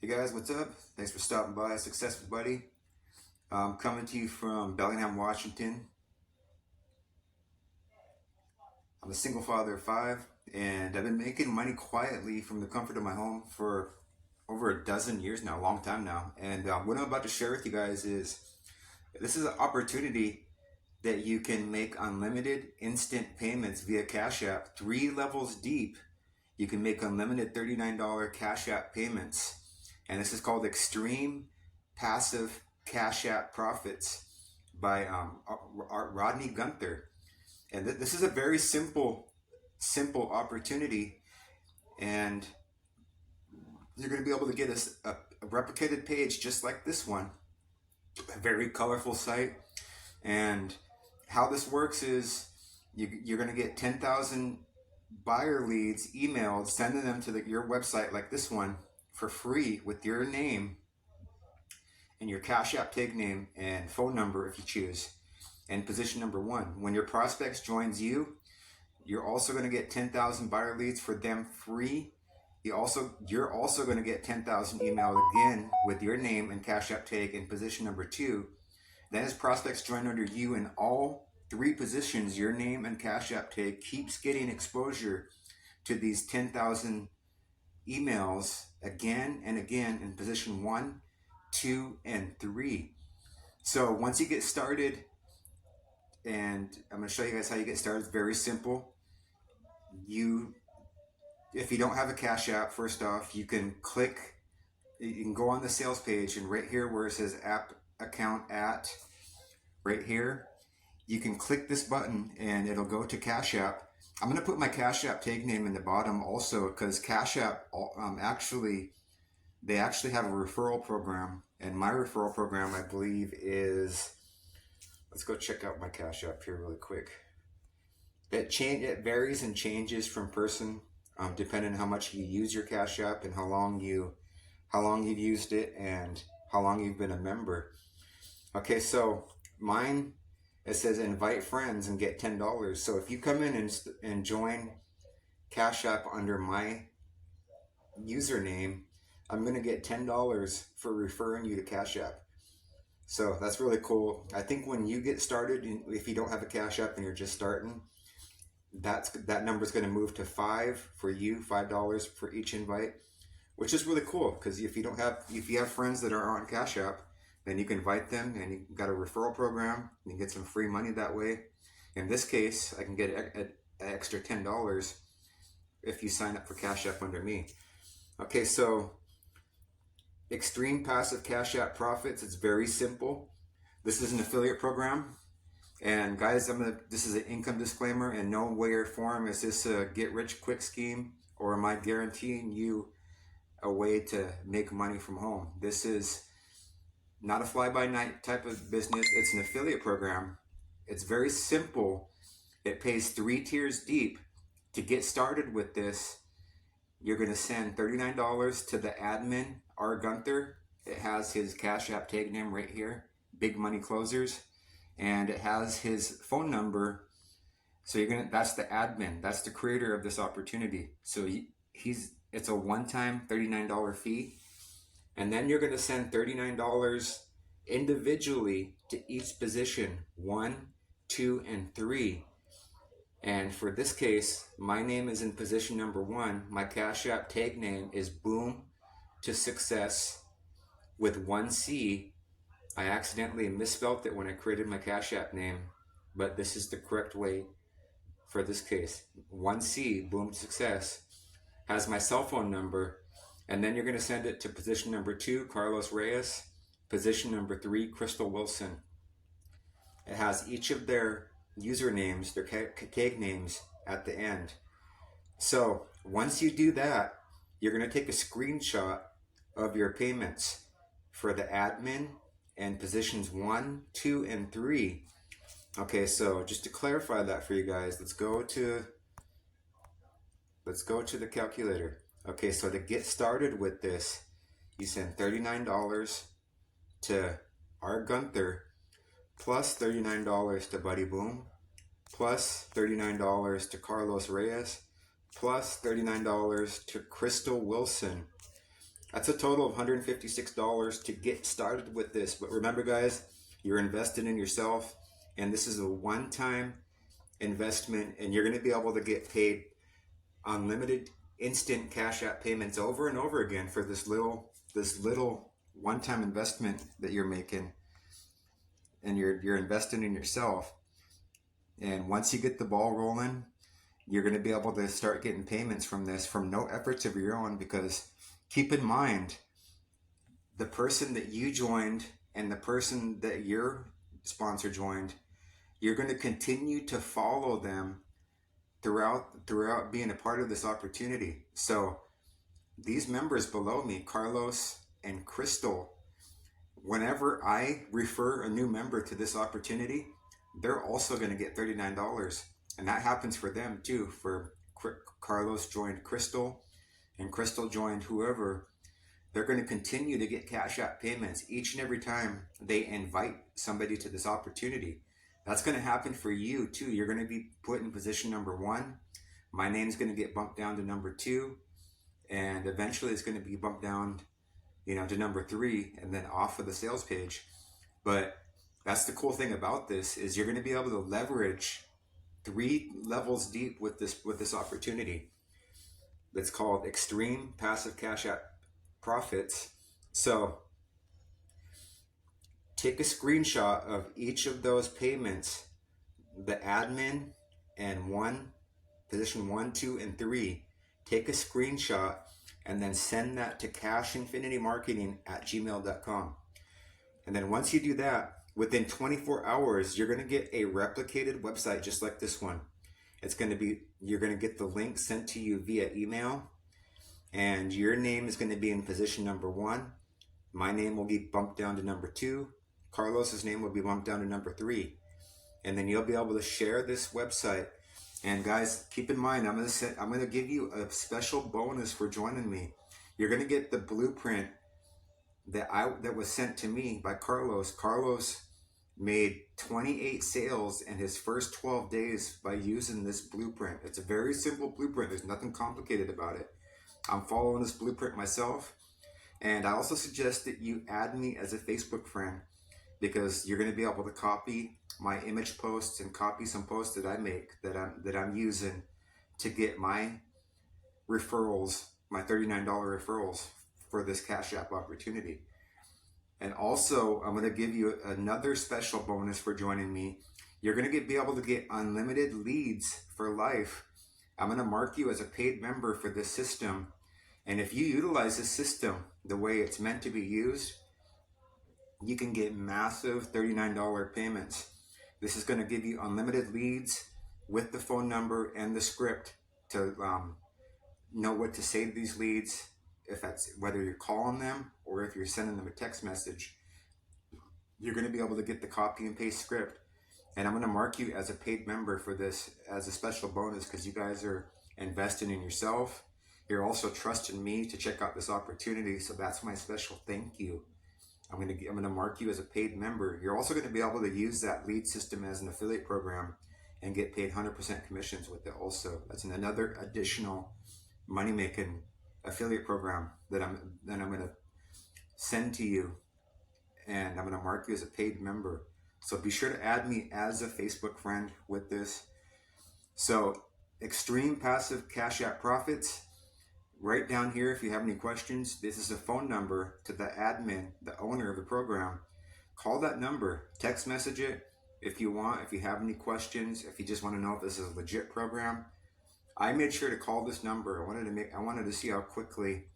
Hey guys, what's up? Thanks for stopping by. Successful Buddy. I'm coming to you from Bellingham, Washington. I'm a single father of 5, and I've been making money quietly from the comfort of my home for over a dozen years now, a long time now. And what I'm about to share with you guys is this is an opportunity that you can make unlimited instant payments via Cash App. 3 levels deep, you can make unlimited $39 Cash App payments. And this is called Extreme Passive Cash App Profits by Rodney Gunther. And this is a very simple opportunity, and you're going to be able to get a replicated page just like this one, a very colorful site. And how this works is you're going to get 10,000 buyer leads emailed, sending them to your website like this one for free with your name and your Cash App tag name and phone number if you choose. And position number 1, when your prospects joins you, you're also going to get 10,000 buyer leads for them free. You're also going to get 10,000 emailed again with your name and Cash App tag in position number 2. Then as prospects join under you in all 3 positions, your name and Cash App tag keeps getting exposure to these 10,000 emails again and again in position 1, 2, and 3. So once you get started, and I'm going to show you guys how you get started. It's very simple. If you don't have a Cash App, first off, you can go on the sales page, and right here where it says app account at, right here, you can click this button and it'll go to Cash App. I'm going to put my Cash App tag name in the bottom also, because Cash App they actually have a referral program, and my referral program, I believe, is, let's go check out my Cash App here really quick. It varies and changes from person, depending on how much you use your Cash App and how long you've used it and how long you've been a member. Okay, so mine, it says invite friends and get $10. So if you come in and join Cash App under my username, I'm going to get $10 for referring you to Cash App. So that's really cool. I think when you get started, if you don't have a Cash App and you're just starting, that number is going to move to $5 for you, $5 for each invite, which is really cool, because if you have friends that are on Cash App, then you can invite them, and you got a referral program. You can get some free money that way. In this case, I can get an extra $10 if you sign up for Cash App under me. Okay, so Extreme Passive Cash App Profits. It's very simple. This is an affiliate program. And guys, this is an income disclaimer. In no way or form is this a get-rich-quick scheme, or am I guaranteeing you a way to make money from home. This is not a fly-by-night type of business. It's an affiliate program. It's very simple. It pays 3 tiers deep. To get started with this, you're going to send $39 to the admin, R. Gunther. It has his Cash App tag name right here, Big Money Closers, and it has his phone number. So that's the admin, that's the creator of this opportunity. So it's a one-time $39 fee, and then you're going to send $39 individually to each position, 1, 2, and 3. And for this case, my name is in position number 1. My Cash App tag name is Boome to Success with 1 C. I accidentally misspelled it when I created my Cash App name, but this is the correct way for this case. 1 C, Boome to Success, has my cell phone number, and then you're going to send it to position number 2, Carlos Reyes, position number 3, Crystal Wilson. It has each of their usernames, their tag names at the end. So once you do that, you're going to take a screenshot of your payments for the admin and positions 1, 2, and 3. Okay, so just to clarify that for you guys, let's go to the calculator. Okay, so to get started with this, you send $39 to R. Gunther, plus $39 to Buddy Boome, plus $39 to Carlos Reyes, plus $39 to Crystal Wilson. That's a total of $156 to get started with this. But remember, guys, you're investing in yourself, and this is a one-time investment, and you're going to be able to get paid unlimited instant cash app payments over and over again for this little one-time investment that you're making, and you're investing in yourself. And once you get the ball rolling, you're going to be able to start getting payments from this from no efforts of your own, because keep in mind, the person that you joined and the person that your sponsor joined, you're going to continue to follow them throughout being a part of this opportunity. So these members below me, Carlos and Crystal, whenever I refer a new member to this opportunity, they're also going to get $39. And that happens for them too. For Carlos joined Crystal, and Crystal joined whoever. They're going to continue to get cash app payments each and every time they invite somebody to this opportunity. That's going to happen for you too. You're going to be put in position number 1. My name's going to get bumped down to number 2, and eventually it's going to be bumped down, to number 3, and then off of the sales page. But that's the cool thing about this, is you're going to be able to leverage 3 levels deep with this opportunity. That's called Extreme Passive Cash App Profits. So take a screenshot of each of those payments, the admin and position 1, 2, and 3. Take a screenshot and then send that to cashinfinitymarketing@gmail.com. And then once you do that, within 24 hours, you're going to get a replicated website just like this one. You're going to get the link sent to you via email, and your name is going to be in position number 1. My name will be bumped down to number 2. Carlos's name will be bumped down to number 3. And then you'll be able to share this website. And guys, keep in mind, I'm going to give you a special bonus for joining me. You're going to get the blueprint that was sent to me by Carlos. Carlos made 28 sales in his first 12 days by using this blueprint. It's a very simple blueprint. There's nothing complicated about it. I'm following this blueprint myself. And I also suggest that you add me as a Facebook friend, because you're going to be able to copy my image posts and copy some posts that I make that I'm using to get my referrals, my $39 referrals for this Cash App opportunity. And also, I'm going to give you another special bonus for joining me. You're going to be able to get unlimited leads for life. I'm going to mark you as a paid member for this system. And if you utilize this system the way it's meant to be used, you can get massive $39 payments. This is going to give you unlimited leads with the phone number and the script to know what to say to these leads. If that's whether you're calling them or if you're sending them a text message, you're going to be able to get the copy and paste script. And I'm going to mark you as a paid member for this as a special bonus, because you guys are investing in yourself. You're also trusting me to check out this opportunity. So that's my special thank you. I'm going to mark you as a paid member. You're also going to be able to use that lead system as an affiliate program and get paid 100% commissions with it also. That's another additional money-making affiliate program that I'm going to send to you, and I'm going to mark you as a paid member. So be sure to add me as a Facebook friend with this. So Extreme Passive Cash App Profits. Right down here, if you have any questions, this is a phone number to the admin, the owner of the program. Call that number, text message it if you want, if you have any questions, if you just want to know if this is a legit program. I made sure to call this number. I wanted to see how quickly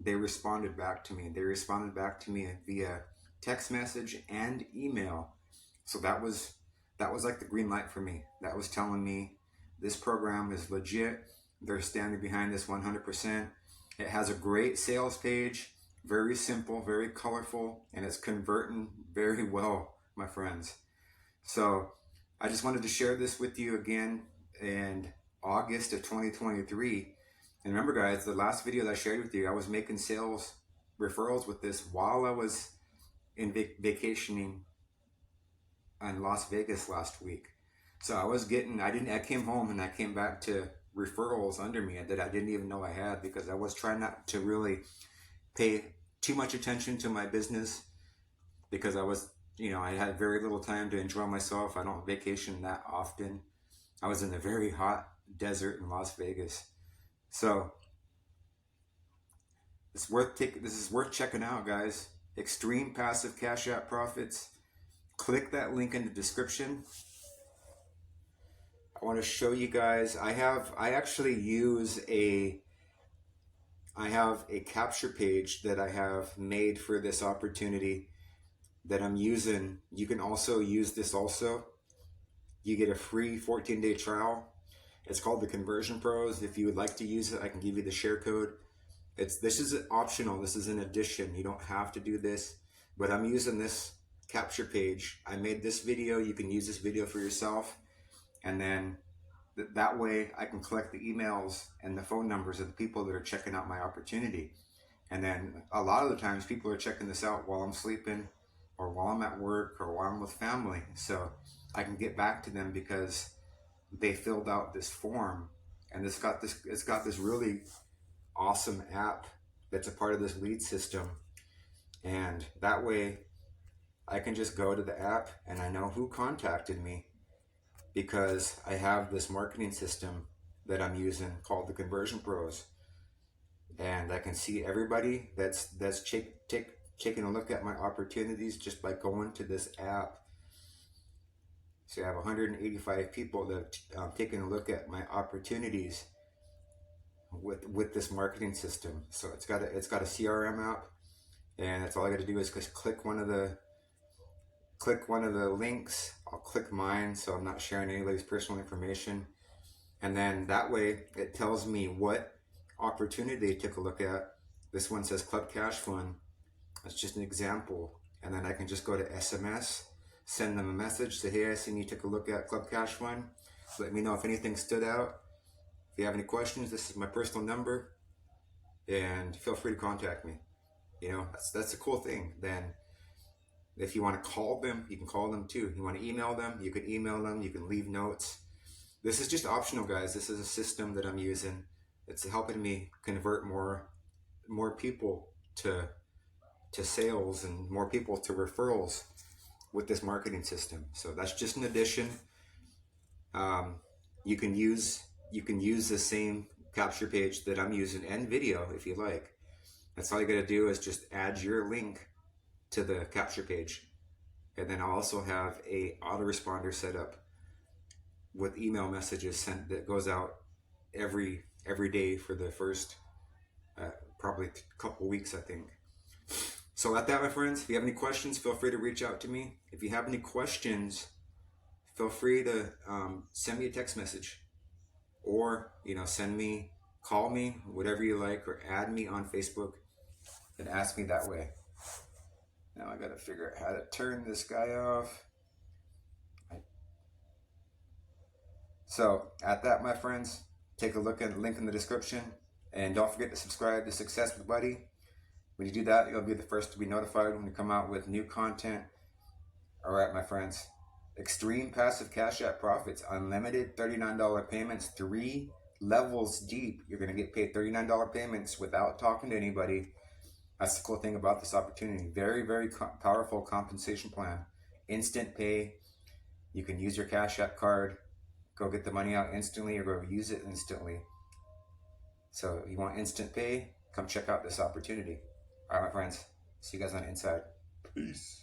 they responded back to me. They responded back to me via text message and email. So that was like the green light for me. That was telling me this program is legit. They're standing behind this 100%. It has a great sales page, very simple, very colorful, and it's converting very well, my friends. So I just wanted to share this with you again in August of 2023. And remember, guys, the last video that I shared with you, I was making sales referrals with this while I was in vacationing in Las Vegas last week. So I came home and I came back to referrals under me that I didn't even know I had, because I was trying not to really pay too much attention to my business because I was, I had very little time to enjoy myself. I don't vacation that often. I was in a very hot desert in Las Vegas. So this is worth checking out, guys. Extreme passive cash out profits. Click that link in the description. I want to show you guys. I have a capture page that I have made for this opportunity that I'm using. You can also use this also. You get a free 14-day trial. It's called the Conversion Pros. If you would like to use it, I can give you the share code. This is optional. This is an addition. You don't have to do this, but I'm using this capture page. I made this video. You can use this video for yourself, and then that way I can collect the emails and the phone numbers of the people that are checking out my opportunity. And then a lot of the times people are checking this out while I'm sleeping or while I'm at work or while I'm with family. So I can get back to them because they filled out this form, and it's got this really awesome app that's a part of this lead system. And that way I can just go to the app and I know who contacted me because I have this marketing system that I'm using called the Conversion Pros. And I can see everybody that's taking a look at my opportunities just by going to this app. So I have 185 people that taking a look at my opportunities with this marketing system. So it's got a CRM app, and that's all I got to do is just click one of the links. I'll click mine, so I'm not sharing anybody's personal information, and then that way it tells me what opportunity they took a look at. This one says Club Cash Fund. That's just an example, and then I can just go to SMS, send them a message, say, hey, I seen you took a look at Club Cash Fund. Let me know if anything stood out. If you have any questions, this is my personal number, and feel free to contact me. That's a cool thing. Then if you want to call them, you can call them too. You want to email them, you can email them, you can leave notes. This is just optional, guys. This is a system that I'm using. It's helping me convert more people to sales and more people to referrals with this marketing system. So that's just an addition. You can use the same capture page that I'm using and video if you like. That's all you got to do is just add your link to the capture page, and then I also have a autoresponder set up with email messages sent that goes out every day for the first probably couple weeks, I think. So at that, my friends, if you have any questions, feel free to reach out to me. If you have any questions, feel free to send me a text message, or call me, whatever you like, or add me on Facebook and ask me that way. Now I gotta figure out how to turn this guy off. So at that, my friends, take a look at the link in the description, and don't forget to subscribe to Success with Buddy. When you do that, you'll be the first to be notified when we come out with new content. All right, my friends. Extreme passive cash out profits, unlimited $39 payments, 3 levels deep. You're going to get paid $39 payments without talking to anybody. That's the cool thing about this opportunity. Very, very powerful compensation plan. Instant pay. You can use your Cash App card, go get the money out instantly, or go use it instantly. So if you want instant pay, come check out this opportunity. All right, my friends. See you guys on the inside. Peace.